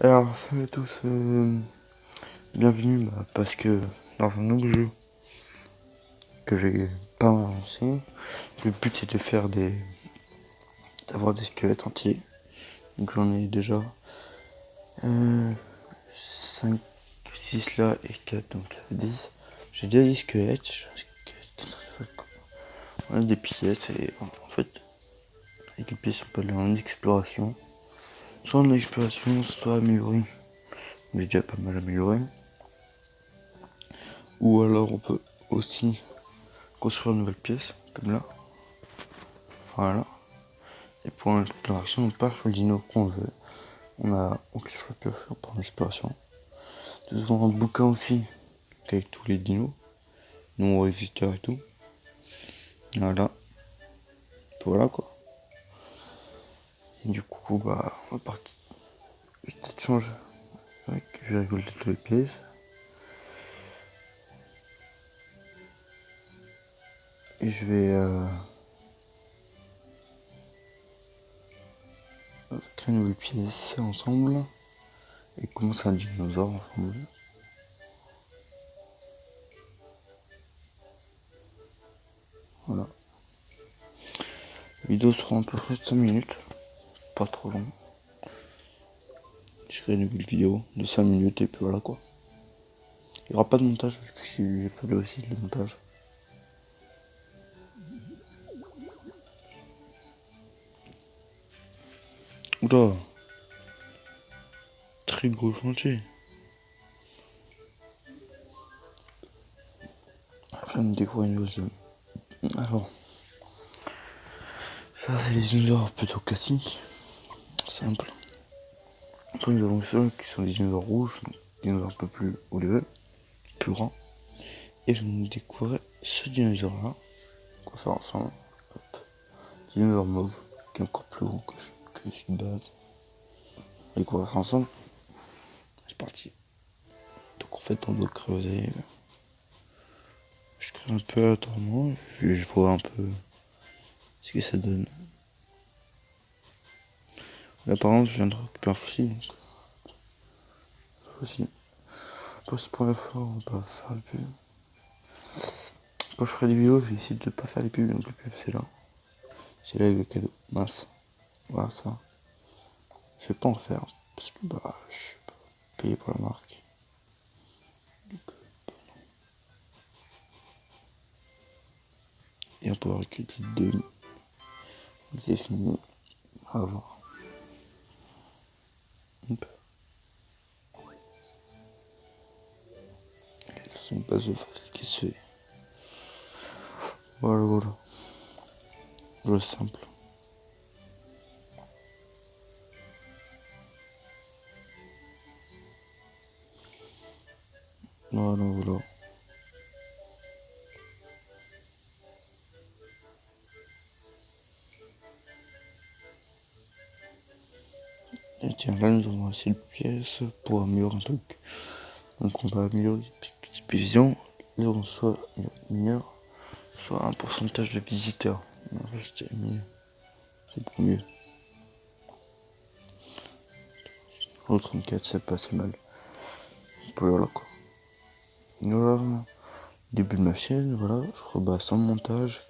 Alors, salut à tous, bienvenue parce que dans un nouveau jeu que j'ai pas lancé, le but est de faire d'avoir des squelettes entiers. Donc j'en ai déjà 5, 6 là et 4, donc ça fait 10. J'ai déjà des squelettes, on a des pièces et en fait, avec les pièces on peut aller en exploration. Soit en exploration, soit améliorer. J'ai déjà pas mal amélioré. Ou alors on peut aussi construire une nouvelle pièce, comme là. Voilà. Et pour l'exploration, on part sur le dino qu'on veut. On clique sur la pioche, on part en exploration. Nous avons un bouquin aussi, avec tous les dinos, nombre de visiteurs et tout. Voilà. Voilà quoi. Et du coup, on va partir. Je vais peut-être changer. Je vais récolter toutes les pièces. Et je vais créer une nouvelle pièce ensemble. Et commencer un dinosaure ensemble. Voilà. La vidéo sera à peu près de 5 minutes. Pas trop long. Je ferai une nouvelle vidéo de 5 minutes et puis voilà quoi. Il n'y aura pas de montage parce que j'ai pas aussi le montage. Oula, très gros chantier. Afin de découvrir une nouvelle zone. Alors, ça c'est des dinosaures plutôt classiques, simples. Après nous avons ceux qui sont des dinosaures rouges, des dinosaures un peu plus haut level, plus grands. Et je vais nous découvrir ce dinosaure là, qu'on va faire ensemble. Hop. Dinosaure mauve, qui est encore plus gros que celui de base. On va découvrir ça ensemble. C'est parti. Donc en fait on doit creuser. Je creuse un peu aléatoirement, je vois un peu ce que ça donne. Là par exemple je viens de récupérer un fossile, donc fossile. Pour cette première fois on va pas faire le pub. Quand je ferai des vidéos je vais essayer de pas faire les pubs, donc le pub c'est là. C'est là avec le cadeau. Mince. Voilà ça. Je vais pas en faire parce que je suis pas payé pour la marque. Donc, et on peut récupérer deux. C'est fini. On va voir. Hop. C'est une base de phase qui se fait. Voilà voilà. Le simple. Voilà voilà. Et tiens, là nous avons assez de pièces pour améliorer un truc. Donc on va améliorer les expéditions. Là on soit mineur, soit un pourcentage de visiteurs. C'est mieux. C'est beaucoup mieux. Le 34 c'est pas assez mal. Puis voilà quoi. Voilà. Début de ma chaîne, voilà. Je rebats sans montage.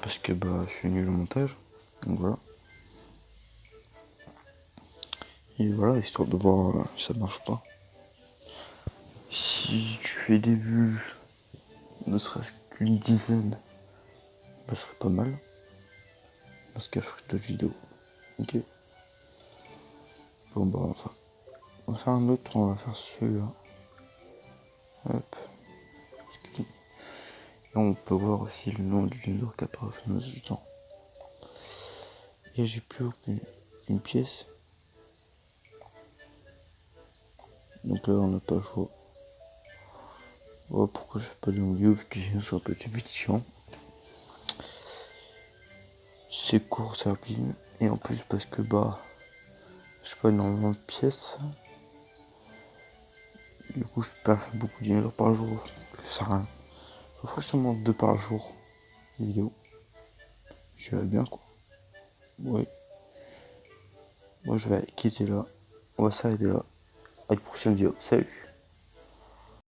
Parce que je suis nul au montage. Donc voilà. Et voilà, histoire de voir si ça marche pas. Si tu fais des vues, ne serait-ce qu'une dizaine, ce serait pas mal. Parce que je ferai d'autres vidéos. Ok. Bon on va faire un autre, on va faire celui-là. Hop. Et on peut voir aussi le nom du dinosaure qui apparaît au fur et à mesure du temps. Et j'ai plus aucune pièce. Donc là on n'a pas le choix. Voilà pourquoi je fais pas de vidéo, parce que sinon ça peut être vite chiant. C'est court, c'est rapide. Et en plus parce que je sais pas énormément de pièces. Du coup je peux pas faire beaucoup de dinosaures par jour. Ça sert à rien. Je ferai seulement 2 par jour de vidéos. Je vais bien quoi. Ouais. Moi je vais quitter là. On va s'arrêter là. À une prochaine vidéo. Salut!